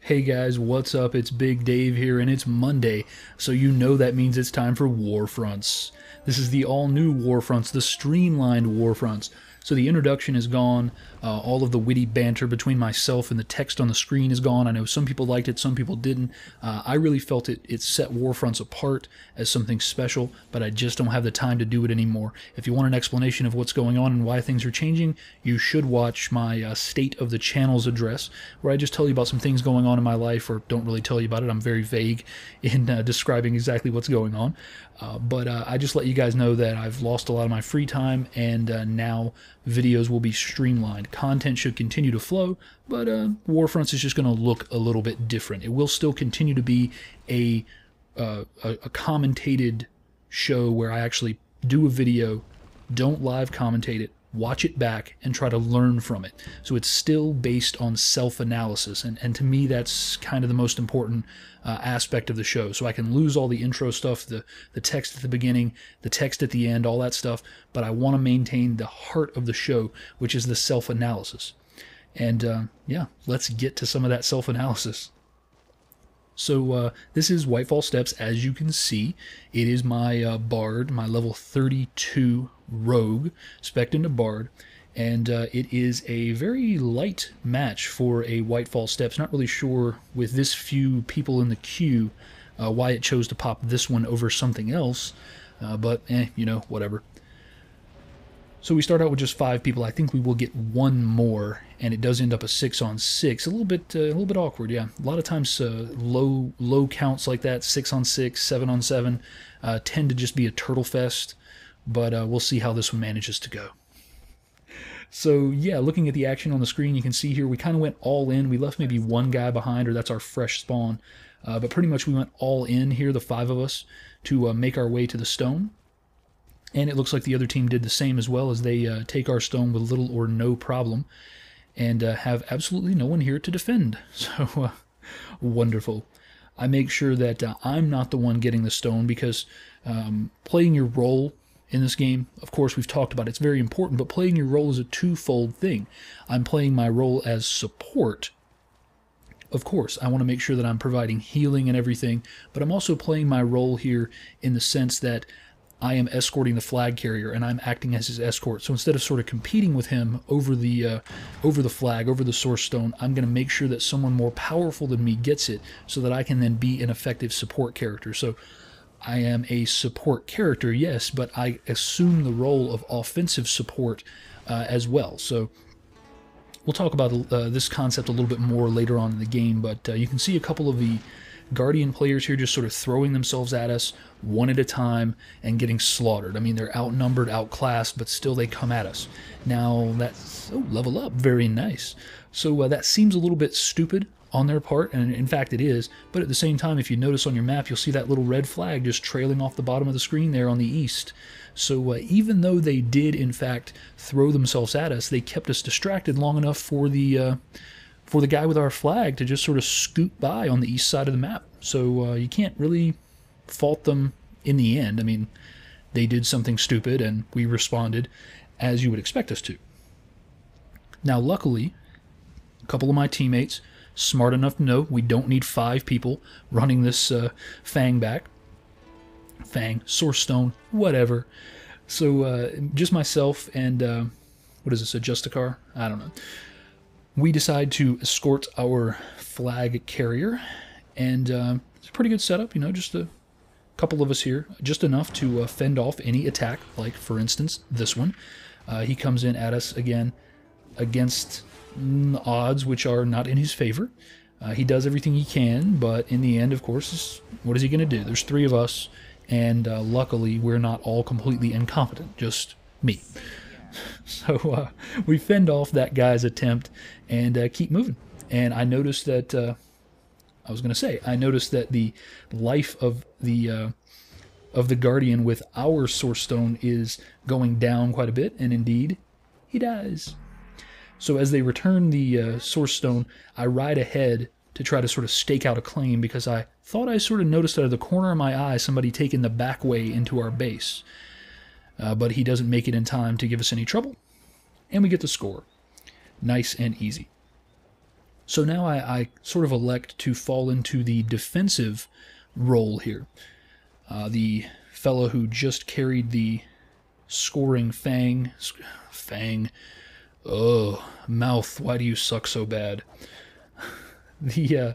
Hey guys, what's up? It's Big Dave here, and it's Monday, so you know that means it's time for Warfronts. This is the all-new Warfronts, the streamlined Warfronts. So the introduction is gone, all of the witty banter between myself and the text on the screen is gone. I know some people liked it, some people didn't. I really felt it set Warfronts apart as something special, but I just don't have the time to do it anymore. If you want an explanation of what's going on and why things are changing, you should watch my State of the Channels address, where I just tell you about some things going on in my life, or don't really tell you about it. I'm very vague in describing exactly what's going on. But I just let you guys know that I've lost a lot of my free time, and now videos will be streamlined. Content should continue to flow, but Warfronts is just going to look a little bit different. It will still continue to be a commentated show where I actually do a video, don't live commentate it, watch it back, and try to learn from it. So it's still based on self-analysis, and to me that's kind of the most important aspect of the show. So I can lose all the intro stuff, the text at the beginning, the text at the end, all that stuff, but I want to maintain the heart of the show, which is the self-analysis. And yeah, let's get to some of that self-analysis. So this is Whitefall Steppes. As you can see, it is my Bard, my level 32 Rogue, spec'd into Bard, and it is a very light match for a Whitefall Steppes. Not really sure with this few people in the queue why it chose to pop this one over something else, but you know, whatever. So we start out with just 5 people. I think we will get one more, and it does end up a 6-on-6. A little bit awkward, yeah. A lot of times low counts like that, 6-on-6, 7-on-7, tend to just be a turtle fest. But we'll see how this one manages to go. So yeah, looking at the action on the screen, you can see here we kind of went all in. We left maybe one guy behind, or that's our fresh spawn. But pretty much we went all in here, the 5 of us, to make our way to the stone. And it looks like the other team did the same as well, as they take our stone with little or no problem, and have absolutely no one here to defend. So wonderful. I make sure that I'm not the one getting the stone, because playing your role in this game, of course, we've talked about it, it's very important, but playing your role is a twofold thing. I'm playing my role as support. Of course, I want to make sure that I'm providing healing and everything, but I'm also playing my role here in the sense that I am escorting the flag carrier, and I'm acting as his escort. So instead of sort of competing with him over the flag, over the source stone, I'm going to make sure that someone more powerful than me gets it, so that I can then be an effective support character. So I am a support character, yes, but I assume the role of offensive support as well. So we'll talk about this concept a little bit more later on in the game, but you can see a couple of the Guardian players here just sort of throwing themselves at us one at a time and getting slaughtered. I mean, they're outnumbered, outclassed, but still they come at us. Now, that's level up, very nice. So that seems a little bit stupid on their part, and in fact it is, but at the same time, if you notice on your map, you'll see that little red flag just trailing off the bottom of the screen there on the east. So even though they did in fact throw themselves at us, they kept us distracted long enough for the guy with our flag to just sort of scoot by on the east side of the map. So you can't really fault them in the end. I mean, they did something stupid, and we responded as you would expect us to. Now, luckily, a couple of my teammates, smart enough to know we don't need 5 people running this Fang back. Fang, Source Stone, whatever. So just myself and, what is this, a Justicar? I don't know. We decide to escort our flag carrier, and it's a pretty good setup, you know, just a couple of us here, just enough to fend off any attack, like, for instance, this one. He comes in at us again against odds which are not in his favor. He does everything he can, but in the end, of course, what is he going to do? There's 3 of us, and luckily we're not all completely incompetent, just me. So we fend off that guy's attempt and keep moving. And I noticed that, I noticed that the life of the Guardian with our Source Stone is going down quite a bit, and indeed, he dies. So as they return the Source Stone, I ride ahead to try to sort of stake out a claim, because I thought I sort of noticed out of the corner of my eye somebody taking the back way into our base. But he doesn't make it in time to give us any trouble, and we get the score. Nice and easy. So now I sort of elect to fall into the defensive role here. The fellow who just carried the scoring Fang. Oh, mouth, why do you suck so bad? The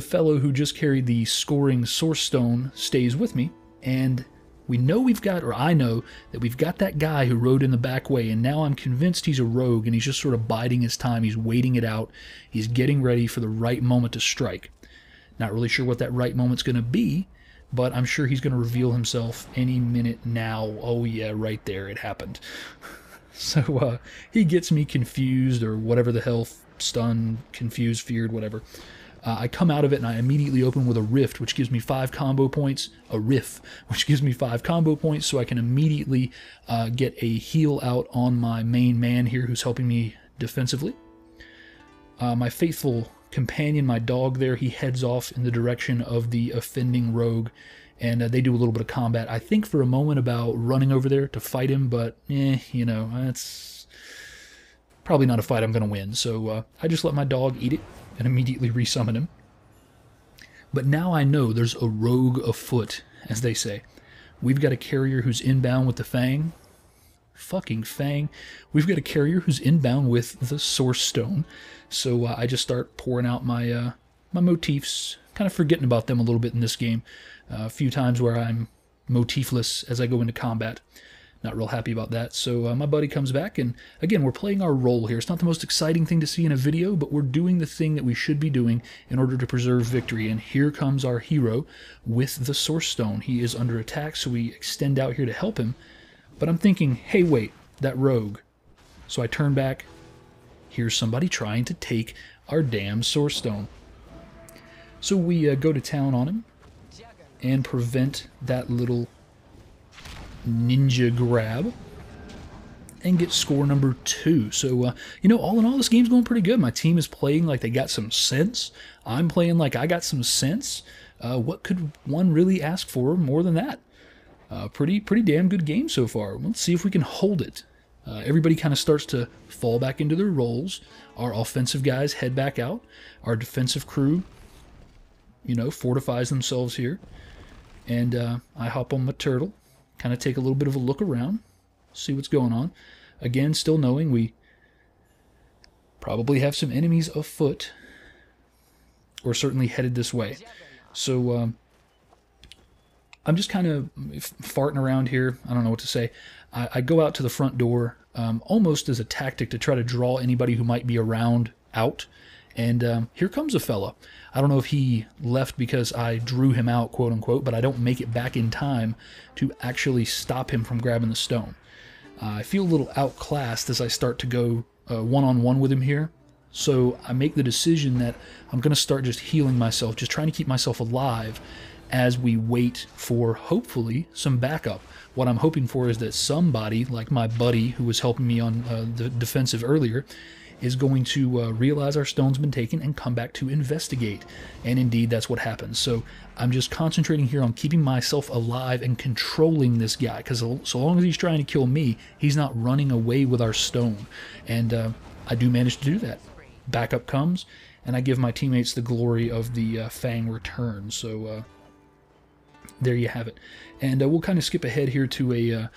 fellow who just carried the scoring Source Stone stays with me, and we know we've got, or I know, that we've got that guy who rode in the back way, and now I'm convinced he's a rogue, and he's just sort of biding his time. He's waiting it out. He's getting ready for the right moment to strike. Not really sure what that right moment's going to be, but I'm sure he's going to reveal himself any minute now. Oh yeah, right there, it happened. So he gets me confused, or whatever the hell, stunned, confused, feared, whatever. I come out of it and I immediately open with a rift, which gives me 5 combo points. A riff, which gives me 5 combo points, so I can immediately get a heal out on my main man here who's helping me defensively. My faithful companion, my dog there, he heads off in the direction of the offending rogue, and they do a little bit of combat. I think for a moment about running over there to fight him, but you know, that's probably not a fight I'm going to win. So I just let my dog eat it and immediately resummon him. But now I know there's a rogue afoot, as they say. We've got a carrier who's inbound with the Fang. Fucking Fang. We've got a carrier who's inbound with the Source Stone. So I just start pouring out my my motifs, kind of forgetting about them a little bit in this game. A few times where I'm motifless as I go into combat. Not real happy about that. So my buddy comes back, and again, we're playing our role here. It's not the most exciting thing to see in a video, but we're doing the thing that we should be doing in order to preserve victory. And here comes our hero with the Source Stone. He is under attack, so we extend out here to help him. But I'm thinking, hey, wait, that rogue. So I turn back. Here's somebody trying to take our damn Source Stone. So we go to town on him and prevent that little ninja grab and get score number 2. So, you know, all in all, this game's going pretty good. My team is playing like they got some sense. I'm playing like I got some sense. What could one really ask for more than that? Pretty damn good game so far. Let's see if we can hold it. Everybody kind of starts to fall back into their roles. Our offensive guys head back out. Our defensive crew, you know, fortifies themselves here. And I hop on my turtle, kind of take a little bit of a look around, see what's going on. Again, still knowing we probably have some enemies afoot, or certainly headed this way. So I'm just kind of farting around here. I don't know what to say. I go out to the front door almost as a tactic to try to draw anybody who might be around out. And here comes a fella. I don't know if he left because I drew him out, quote unquote, but I don't make it back in time to actually stop him from grabbing the stone. I feel a little outclassed as I start to go one-on-one with him here. So I make the decision that I'm going to start just healing myself, just trying to keep myself alive as we wait for, hopefully, some backup. What I'm hoping for is that somebody, like my buddy who was helping me on the defensive earlier, is going to realize our stone's been taken and come back to investigate. And indeed, that's what happens. So I'm just concentrating here on keeping myself alive and controlling this guy, because so long as he's trying to kill me, he's not running away with our stone. And I do manage to do that. Backup comes, and I give my teammates the glory of the Fang return. So there you have it. And we'll kind of skip ahead here to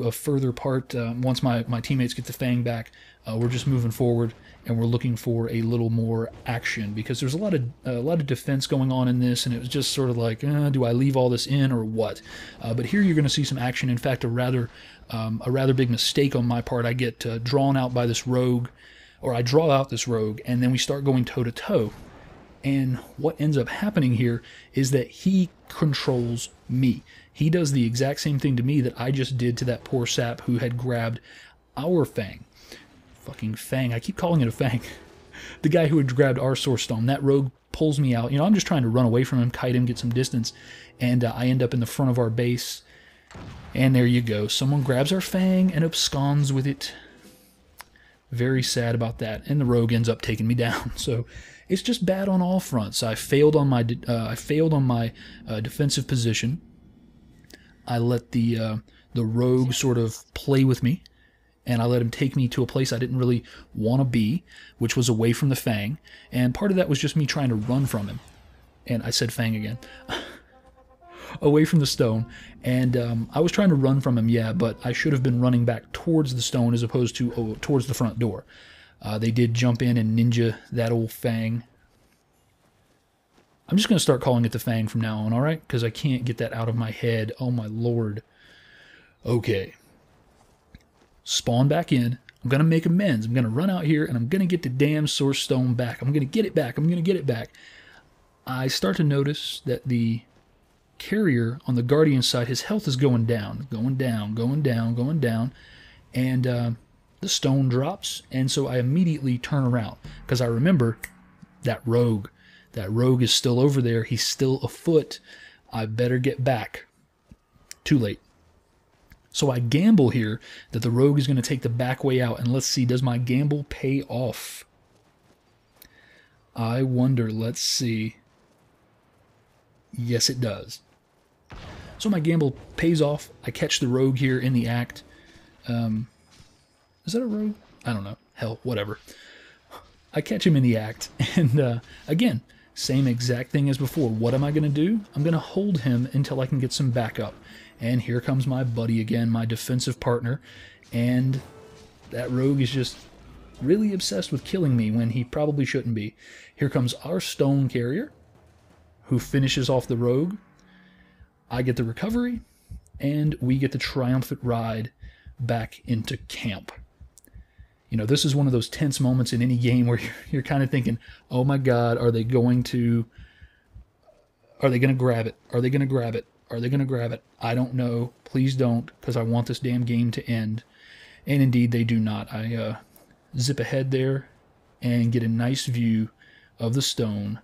a further part. Once my teammates get the Fang back, we're just moving forward, and we're looking for a little more action, because there's a lot of defense going on in this, and it was just sort of like, do I leave all this in or what? But here you're going to see some action. In fact, a rather big mistake on my part. I get drawn out by this rogue, or I draw out this rogue, and then we start going toe to toe. And what ends up happening here is that he controls me. He does the exact same thing to me that I just did to that poor sap who had grabbed our Fang. Fucking Fang. I keep calling it a Fang. The guy who had grabbed our Source Stone. That rogue pulls me out. You know, I'm just trying to run away from him, kite him, get some distance. And I end up in the front of our base. And there you go. Someone grabs our Fang and absconds with it. Very sad about that. And the rogue ends up taking me down. So it's just bad on all fronts. I failed on my defensive position. I let the rogue sort of play with me and I let him take me to a place I didn't really want to be, which was away from the Fang. And part of that was just me trying to run from him. And I said Fang again. Away from the stone. And I was trying to run from him, yeah, but I should have been running back towards the stone as opposed to towards the front door. They did jump in and ninja that old Fang. I'm just going to start calling it the Fang from now on, all right? Because I can't get that out of my head. Oh, my Lord. Okay. Spawn back in. I'm going to make amends. I'm going to run out here, and I'm going to get the damn Source Stone back. I'm going to get it back. I'm going to get it back. I start to notice that the carrier on the Guardian side, his health is going down. Going down, going down, going down. And the stone drops, and so I immediately turn around. Because I remember that rogue. That rogue is still over there. He's still afoot. I better get back. Too late. So I gamble here that the rogue is going to take the back way out. And let's see, does my gamble pay off? I wonder. Let's see. Yes, it does. So my gamble pays off. I catch the rogue here in the act. Is that a rogue? I don't know. Hell, whatever. I catch him in the act. And again, same exact thing as before. What am I going to do? I'm going to hold him until I can get some backup. And here comes my buddy again, my defensive partner. And that rogue is just really obsessed with killing me when he probably shouldn't be. Here comes our stone carrier, who finishes off the rogue. I get the recovery, and we get the triumphant ride back into camp. You know, this is one of those tense moments in any game where you're kind of thinking, oh my God, are they going to grab it? Are they going to grab it? Are they going to grab it? I don't know. Please don't, because I want this damn game to end. And indeed, they do not. I zip ahead there and get a nice view of the stone.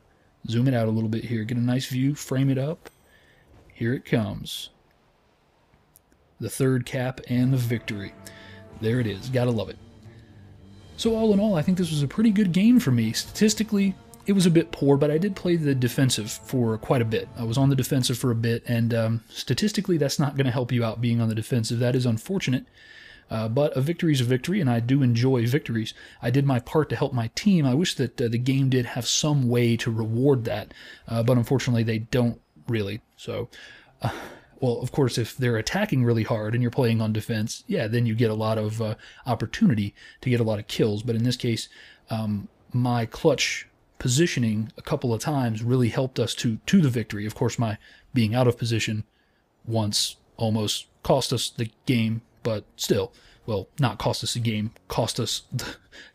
Zoom it out a little bit here. Get a nice view, frame it up. Here it comes. The third cap and the victory. There it is. Gotta love it. So all in all, I think this was a pretty good game for me. Statistically, it was a bit poor, but I did play the defensive for quite a bit. I was on the defensive for a bit, and statistically, that's not going to help you out being on the defensive. That is unfortunate. But a victory is a victory, and I do enjoy victories. I did my part to help my team. I wish that the game did have some way to reward that, but unfortunately they don't really. So, well, of course, if they're attacking really hard and you're playing on defense, yeah, then you get a lot of opportunity to get a lot of kills. But in this case, my clutch positioning a couple of times really helped us to the victory. Of course, my being out of position once almost cost us the game. But still, well, not cost us a game, cost us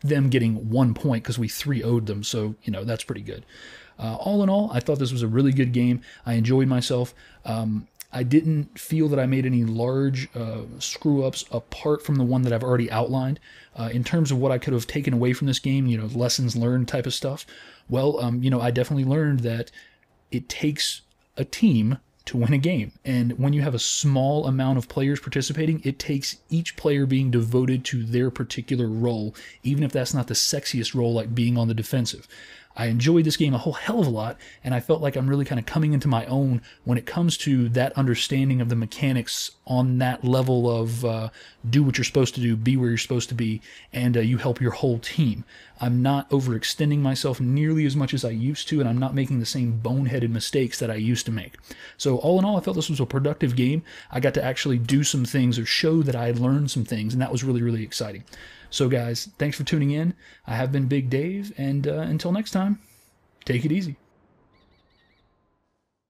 them getting 1 point because we 3-0'd them. So, you know, that's pretty good. All in all, I thought this was a really good game. I enjoyed myself. I didn't feel that I made any large screw-ups apart from the one that I've already outlined. In terms of what I could have taken away from this game, you know, lessons learned type of stuff, well, you know, I definitely learned that it takes a team to win a game. And when you have a small amount of players participating, it takes each player being devoted to their particular role, even if that's not the sexiest role like being on the defensive. I enjoyed this game a whole hell of a lot, and I felt like I'm really kind of coming into my own when it comes to that understanding of the mechanics on that level of do what you're supposed to do, be where you're supposed to be, and you help your whole team. I'm not overextending myself nearly as much as I used to, and I'm not making the same boneheaded mistakes that I used to make. So all in all, I felt this was a productive game. I got to actually do some things or show that I had learned some things, and that was really, really exciting. So guys, thanks for tuning in. I have been Big Dave, and until next time, take it easy.